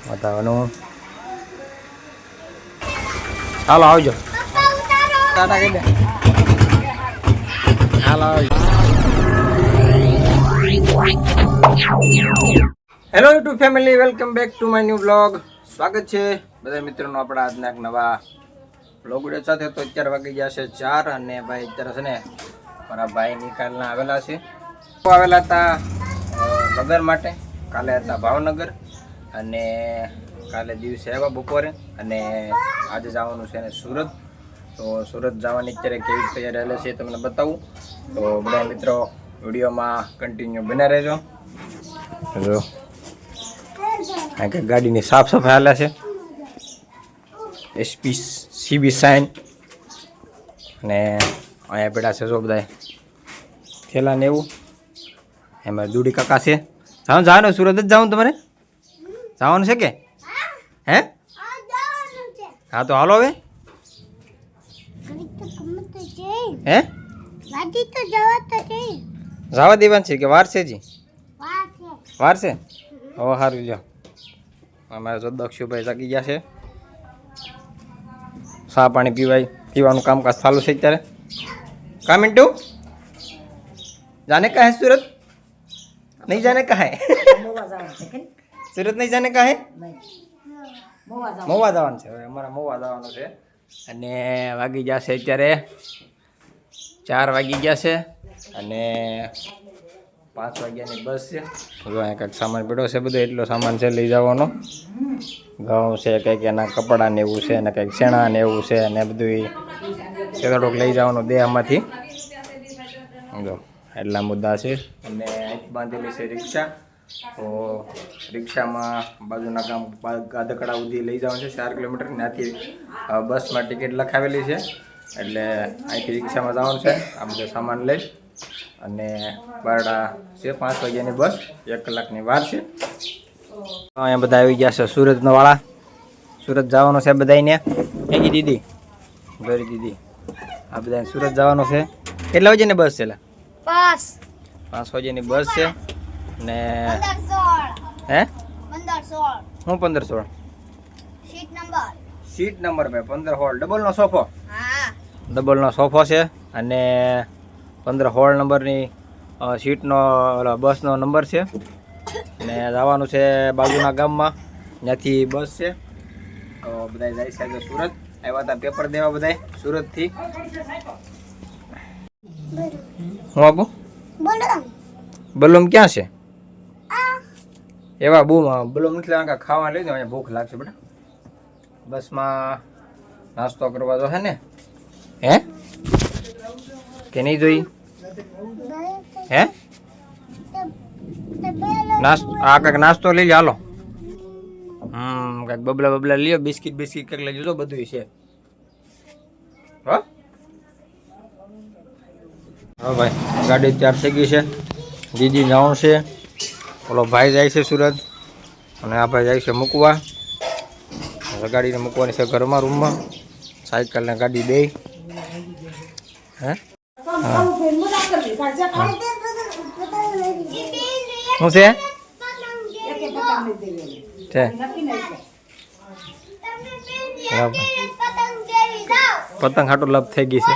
બતાવવાનું. હાલો આવજો. ટાટા કહી દે. હાલો hello YouTube family, welcome back to my new blog. સ્વાગત છે બધા મિત્રોનો આપણા આજના એક નવા બ્લોગ વિડીયો સાથે. તો અત્યારે વાગી ગયા છે 4 અને ભાઈ અત્યારે છે ને મારા ભાઈ નિકાલના આવેલા છે. આવેલા હતા લગ્ન માટે. કાલે હતા ભાવનગર અને કાલે દિવસે આવ્યા બપોરે અને આજે જવાનું છે ને સુરત. તો સુરત જવાની અત્યારે કેવી તૈયારી હાલે છે તમને બતાવું. તો બધા મિત્રો વિડીયોમાં કન્ટિન્યુ બન્યા રહેજો. જો આ કે ગાડીની સાફ સફાઈ હાલે છે. એસપી સીબી સાઇન અને અહીંયા બેઠા છે જો બધા થેલા ને એવું. એમાં દૂડી કાકા છે. જવાનું સુરત જ જવાનું તમારે? જવાનું છે કે હે? હા તો હાલો હવે. હે જવા દેવાનું છે કે વાર છે જી? વાર છે. હવે સારું લ્યો. અમારે જો દક્ષુભાઈ જાગી ગયા છે. ચા પાણી પીવાનું કામકાજ ચાલુ છે અત્યારે. કા મિન્ટુ जाने का है सूरत? नहीं जाने का है? सूरत नहीं जाने का है? મહુવા જવાનું છે. હવે અમારે મહુવા જવાનું છે અને વાગી ગયા છે અત્યારે 4 વાગી ગયા છે અને 5 વાગ્યાની બસ છે. જો અહીંયા કંઈક સામાન પડ્યો છે, બધો એટલો સામાન છે લઈ જવાનો. ઘઉં છે, કંઈક એના કપડાં ને એવું છે અને કંઈક ચણા ને એવું છે અને બધું થોડુંક લઈ જવાનું દેહમાંથી. જો એટલા મુદ્દા છે. અને એક બાંધેલી છે રિક્ષા. તો રિક્ષામાં બાજુના ગામ ગાદકડા સુધી લઈ જવાનું છે 4 કિલોમીટર. ત્યાંથી બસમાં ટિકિટ લખાવેલી છે એટલે અહીંથી રિક્ષામાં જવાનું છે આ બધો સામાન લઈ. અને બારડા છે 5 વાગ્યાની બસ, 1 કલાકની વાર છે. અહીંયા બધા આવી ગયા છે સુરતનો વાળા. સુરત જવાનું છે બધાને. એકી દીદી ગરી દીદી આ બધા સુરત જવાનું છે. કેટલા વાગ્યાની બસ છે? 5 વાગ્યાની બસ છે ને હે 15-16 હું 15-16 સીટ નંબર ભાઈ 15-16 ડબલનો સોફો. ડબલનો સોફો છે અને 15-16 નંબરની સીટનો બસનો નંબર છે. ને જવાનું છે બાજુના ગામમાં, ત્યાંથી બસ છે. તો બધા જાય છે આજે સુરત. આવ્યા હતા પેપર દેવા બધા સુરતથી. હું આપુ બલૂમ ક્યાં છે? એવા બલૂમ નથી લેવા, ખાવા લઈ દો. અહીંયા ભૂખ લાગશે બેટા. બસમાં નાસ્તો કરવા તો છે ને હે કે નહીં જોઈ? હે આ કંઈક નાસ્તો લઈ લે હાલો. કંઈક બબલા લ્યો, બિસ્કિટ કંઈક લઈ જજો, બધું છે. હા ભાઈ ગાડી તૈયાર થઈ ગઈ છે. દીદી જવાનું છે. ઓલો ભાઈ જાય છે સુરત અને આ ભાઈ જાય છે મૂકવા. ગાડીને મૂકવાની છે ઘરમાં, રૂમમાં. સાયકલ ને ગાડી બે. હે શું છે? પતંગ હાટો લપ થઈ ગઈ છે.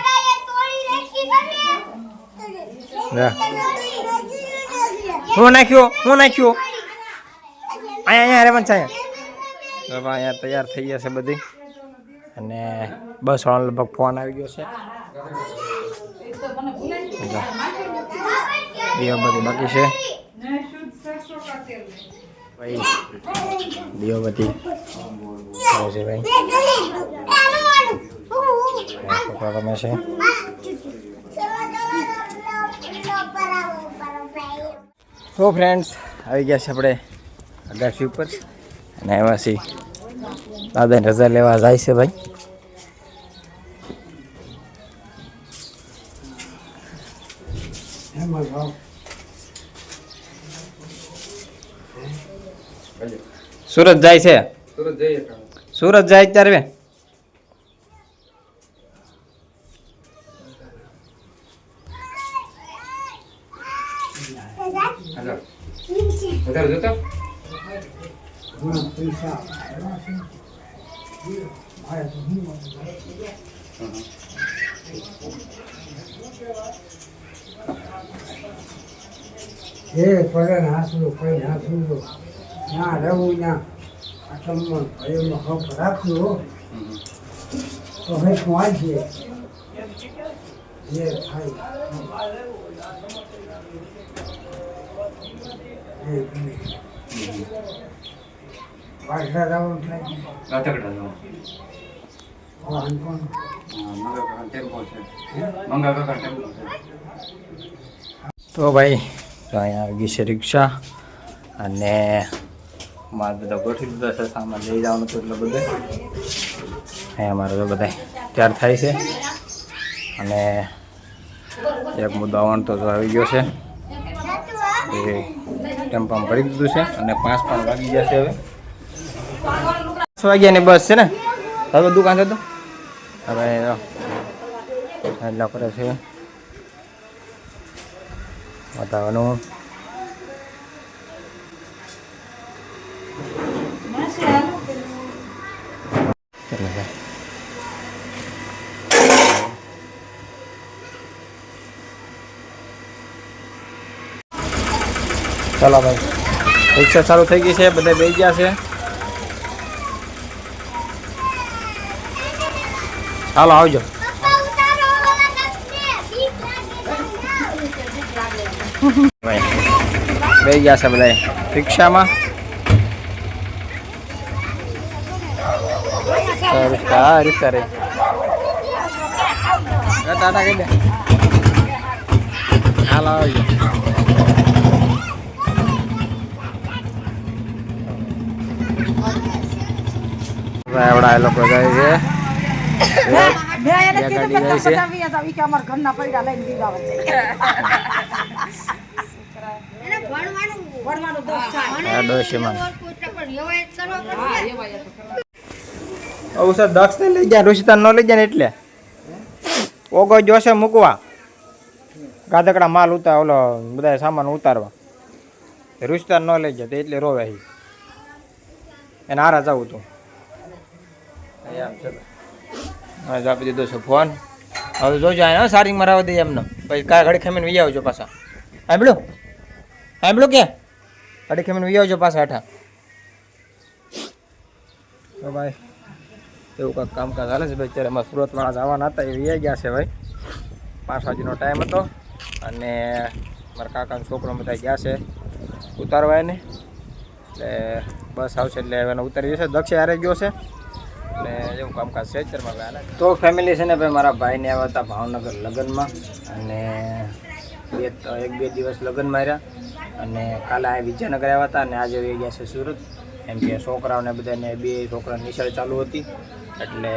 હું નાખ્યો અહીંયા રેવન છે. અહીંયા તૈયાર થઈ ગયા છે બધી અને બસ વાળા લગભગ ફોન આવી ગયો છે. દીવા બધી બાકી છે ભાઈ. દીવા બધી છે ભાઈ. છોકરા રમે છે. તો ફ્રેન્ડ્સ આવી ગયા છે આપણે અગાસી ઉપર અને એમાંથી દાદાને રજા લેવા જાય છે ભાઈ. સુરત જાય છે. સુરત જાય અત્યારે. પડે હાસું કઈ હાસું ના રહેવું ના આટલું ભાઈઓમાં હક રાખવું તો હવે પહોંચીએ જે થાય પાછળ જવાનું થાય તો ભાઈ તો અહીંયા આવી ગઈ છે રિક્ષા અને મારે બધા ગોઠવી દીધો છે સામાન લઈ જવાનું હતું એટલે બધે અહીંયા અમારે તો બધા તૈયાર થાય છે અને એક મુદ્દો આવવાનો તો આવી ગયો છે એ ટેમ્પામાં ભરી દીધું છે અને 5 પણ વાગી જશે હવે 5 વાગ્યાની બસ છે ને હવે દુકાન છે તો હવે એટલા કરે છે બતાવવાનું ચાલો ભાઈ રિક્ષા ચાલુ થઈ ગઈ છે બધા બેસી ગયા છે ચાલો આવજો બેસી ગયા છે બધા રિક્ષામાં રિક્ષા રે ટાટા કહી દે હાલ આવજો એવડા એ લોકો જાય છે દક્ષ ને લઈ જાય ઋષિતા ન લઈ જાય ને એટલે ઓગો જોશે મૂકવા ગાધકડા માલ ઉતાર ઓલો બધા સામાન ઉતારવા ઋષિતા ન લઈ જાય એટલે રોવે એને હારા જવું તું આપી દીધો છે ફોન હવે જોજો આ સારિંગમાં રાવા દઈએ એમને પછી કાંઈ ઘડી ખમીને વી આવજો પાછા સાંભળ્યું કે ઘડી ખમીને વી આવજો પાછા હેઠા તો ભાઈ એવું કાંઈક કામકાજ ચાલે છે ભાઈ અત્યારે અમારા સુરતવાળા જવાના હતા એ વી ગયા છે ભાઈ 5 વાગ્યાનો ટાઈમ હતો અને મારા કાકાનો છોકરો બધા ગયા છે ઉતારવા એને એટલે બસ આવશે એટલે એને ઉતારી જશે દક્ષે હારે ગયો છે એટલે એવું કામકાજ છે અત્યારમાં તો ફેમિલી છે ને ભાઈ મારા ભાઈને આવ્યા હતા ભાવનગર લગ્નમાં અને 1-2 દિવસ લગ્નમાં રહ્યા અને કાલે આ વિજયનગર આવ્યા હતા અને આજે આવી ગયા છે સુરત એમ કે છોકરાઓને બધાને 2 છોકરાની નિશાળ ચાલુ હતી એટલે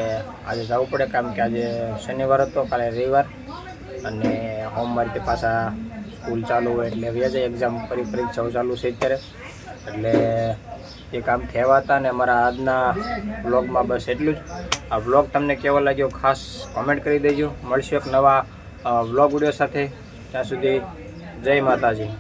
આજે જવું પડે કેમ કે આજે શનિવાર હતો કાલે રવિવાર અને સોમવારથી પાછા સ્કૂલ ચાલુ હોય એટલે વ્યાજે એક્ઝામ પરીક્ષાઓ ચાલુ છે અત્યારે એટલે એ કામ કહેવા હતા ને અમારા આજના વ્લોગમાં બસ એટલું જ આ વ્લોગ તમને કેવો લાગ્યો ખાસ કોમેન્ટ કરી દેજો મળશું એક નવા વ્લોગ વિડીયો સાથે ત્યાં સુધી જય માતાજી